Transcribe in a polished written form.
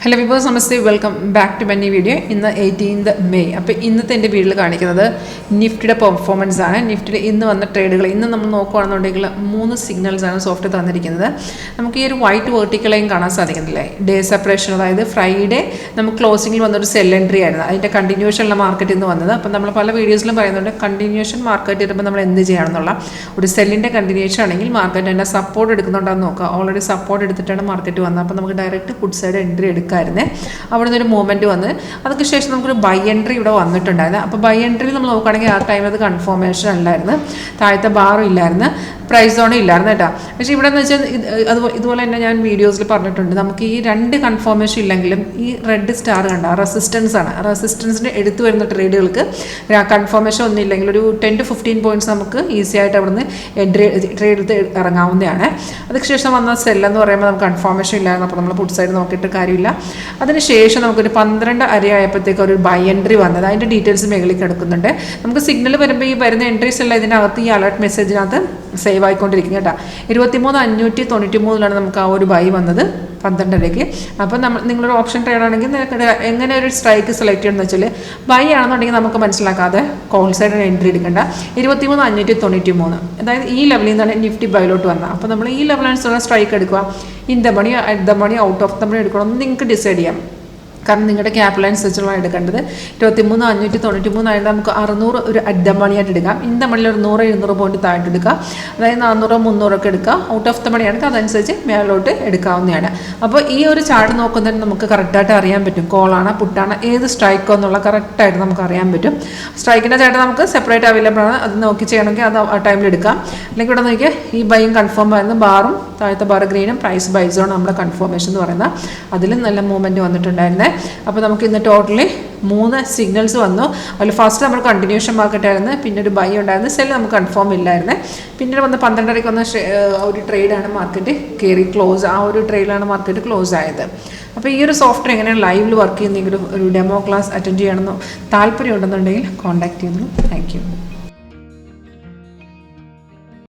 Hello viewers, നമസ്തേ, welcome back to my video. ഇന്ന് 18 May. അപ്പോൾ ഇന്നത്തെ എൻ്റെ വീഡിയോയിൽ കാണിക്കുന്നത് നിഫ്റ്റിയുടെ പെർഫോമൻസ് ആണ്. നിഫ്റ്റിയുടെ ഇന്ന് വന്ന ട്രേഡുകൾ ഇന്ന് നമ്മൾ നോക്കുകയാണെന്നുണ്ടെങ്കിൽ 3 സിഗ്നൽസാണ് സോഫ്റ്റ് തന്നിരിക്കുന്നത്. നമുക്ക് ഈ ഒരു വൈറ്റ് വേർട്ടിക്കലൈൻ കാണാൻ സാധിക്കുന്നില്ലേ, ഡേ സെപ്പറേഷൻ. അതായത് ഫ്രൈഡേ നമുക്ക് ക്ലോസിങ്ങിൽ വന്നൊരു സെൽ എൻട്രി ആയിരുന്നു, അതിൻ്റെ കണ്ടിന്യൂഷനുള്ള മാർക്കറ്റ് ഇന്ന് വന്നത്. അപ്പം നമ്മൾ പല വീഡിയോസിലും പറയുന്നുണ്ട് കണ്ടിന്യൂഷൻ മാർക്കറ്റ് വരുമ്പോൾ നമ്മൾ എന്ത് ചെയ്യണമെന്നുള്ള. ഒരു സെല്ലിൻ്റെ കണ്ടിന്യൂഷൻ ആണെങ്കിൽ മാർക്കറ്റ് തന്നെ സപ്പോർട്ട് എടുക്കുന്നുണ്ടെന്ന് നോക്കുക. ഓൾറെഡി സപ്പോർട്ട് എടുത്തിട്ടാണ് മാർക്കറ്റ് വന്നത്. അപ്പോൾ നമുക്ക് ഡയറക്റ്റ് പുട്ട് സൈഡ് എൻട്രി എടുക്കാമായിരുന്നേ. അവിടെ നിന്നൊരു മൂവ്മെൻറ്റ് വന്ന് അതിന് ശേഷം നമുക്കൊരു ബൈ എൻട്രി ഇവിടെ വന്നിട്ടുണ്ടായിരുന്നു. അപ്പോൾ ബൈ എൻട്രിയിൽ നമ്മൾ നോക്കുകയാണെങ്കിൽ ആ ടൈമിൽ അത് കൺഫർമേഷൻ അല്ലായിരുന്നു, താഴത്തെ ബാറും ഇല്ലായിരുന്നു, പ്രൈസ് സോണും ഇല്ലായിരുന്നു കേട്ടോ. പക്ഷേ ഇവിടെ എന്ന് വെച്ചാൽ ഇതുപോലെ തന്നെ ഞാൻ വീഡിയോസിൽ പറഞ്ഞിട്ടുണ്ട്, നമുക്ക് ഈ 2 കൺഫർമേഷൻ ഇല്ലെങ്കിലും ഈ റെഡ് സ്റ്റാർ കണ്ട റെസിസ്റ്റൻസ് ആണ്. റെസിസ്റ്റൻസിൻ്റെ എടുത്തു വരുന്ന ട്രേഡുകൾക്ക് കൺഫർമേഷൻ ഒന്നും ഇല്ലെങ്കിൽ ഒരു 10 to 15 പോയിന്റ്സ് നമുക്ക് ഈസി ആയിട്ട് അവിടെ നിന്ന് ട്രേഡ് എടുത്ത് ഇറങ്ങാവുന്നതാണ്. അതിനുശേഷം വന്ന സെല്ലെന്ന് പറയുമ്പോൾ നമുക്ക് കൺഫർമേഷൻ ഇല്ലായിരുന്നു. അപ്പോൾ നമ്മൾ പുട്ട് സൈഡ് നോക്കിയിട്ട് കാര്യമില്ല. അതിനുശേഷം നമുക്കൊരു 12 അരയായപ്പോഴത്തേക്ക് ഒരു ബൈ എൻട്രി വന്നത്, അതിൻ്റെ ഡീറ്റെയിൽസ് മേളിൽ കിടക്കുന്നുണ്ട്. നമുക്ക് സിഗ്നൽ വരുമ്പോൾ ഈ വരുന്ന എൻട്രീസ് എല്ലാം ഇതിനകത്ത് ഈ അലർട്ട് മെസ്സേജിനകത്ത് സേവ് ആയിക്കൊണ്ടിരിക്കും കേട്ടോ. 23,593 നമുക്ക് ആ ഒരു ബൈ വന്നത് 12 അപ്പോൾ നിങ്ങളൊരു ഓപ്ഷൻ ട്രേഡ് ആണെങ്കിൽ എങ്ങനെ ഒരു സ്ട്രൈക്ക് സെലക്ട് ചെയ്യണമെന്ന് വെച്ചാൽ ബൈ ആണെന്നുണ്ടെങ്കിൽ നമുക്ക് മനസ്സിലാക്കാതെ കോൾ സൈഡ് എൻട്രി എടുക്കേണ്ട. 23,593 അതായത് ഈ ലെവലിൽ നിന്നാണ് നിഫ്റ്റി ബൈലോട്ട് വന്നത്. അപ്പോൾ നമ്മൾ ഈ ലെവലനുസരിച്ചുള്ള സ്ട്രൈക്ക് എടുക്കുക. In the money, at the money, out of the money എടുക്കണമെന്ന് നിങ്ങൾക്ക് ഡിസൈഡ് ചെയ്യാം. കാരണം നിങ്ങളുടെ ക്യാപിറ്റൽ അനുസരിച്ചുള്ള എടുക്കേണ്ടത്. 23,593 ആയിട്ട് നമുക്ക് 600 ഒരു അറ്റ് ദ മണിയായിട്ട് എടുക്കാം. ഇൻ ദ മണിയിൽ ഒരു 100-200 പോയിന്റ് താഴ്ത്ത് എടുക്കുക. അതായത് 400-300 ഒക്കെ എടുക്കുക. ഔട്ട് ഓഫ് ദ മണിയാണെങ്കിൽ അതനുസരിച്ച് മേലോട്ട് എടുക്കാവുന്നതാണ്. അപ്പോൾ ഈ ഒരു ചാർട്ട് നോക്കുന്നതിന് നമുക്ക് കറക്റ്റായിട്ട് അറിയാൻ പറ്റും കോളാണ് പുട്ടാണ് ഏത് സ്ട്രൈക്കോ എന്നുള്ള കറക്റ്റായിട്ട് നമുക്ക് അറിയാൻ പറ്റും. സ്ട്രൈക്കിൻ്റെ ചാർട്ട് നമുക്ക് സെപ്പറേറ്റ് അവൈലബിൾ ആണ്. അത് നോക്കി ചെയ്യണമെങ്കിൽ അത് ആ ടൈമിൽ എടുക്കാം. അല്ലെങ്കിൽ ഇവിടെ നോക്കിയാൽ ഈ ബൈയും കൺഫേം ആയിരുന്നു, ബാറും താഴത്തെ ബാർ ഗ്രീനും പ്രൈസ് ബൈ സോൺ നമ്മുടെ കൺഫർമേഷൻ എന്ന് പറയുന്നത്. അതിലും നല്ല മൂവ്മെൻറ്റ് വന്നിട്ടുണ്ടായിരുന്നേ. അപ്പോൾ നമുക്ക് ഇന്ന് ടോട്ടലി 3 സിഗ്നൽസ് വന്നു. അതിൽ ഫസ്റ്റ് നമ്മൾ കണ്ടിന്യൂഷൻ മാർക്കറ്റ് ആയിരുന്നു, പിന്നെ ഒരു ബൈ ഉണ്ടായിരുന്നു, സെൽ നമുക്ക് കൺഫേം ഇല്ലായിരുന്നു. പിന്നീട് വന്ന് 12:30 വന്ന ഒരു ട്രേഡാണ് മാർക്കറ്റ് കയറി ക്ലോസ്, ആ ഒരു ട്രേഡിലാണ് മാർക്കറ്റ് ക്ലോസ് ആയത്. അപ്പോൾ ഈ ഒരു സോഫ്റ്റ്വെയർ എങ്ങനെയാണ് ലൈവിൽ വർക്ക് ചെയ്യുന്നെങ്കിലും ഒരു ഡെമോ ക്ലാസ് അറ്റൻഡ് ചെയ്യണമെന്നോ താല്പര്യം ഉണ്ടെന്നുണ്ടെങ്കിൽ കോൺടാക്ട് ചെയ്യുന്നു. Thank you.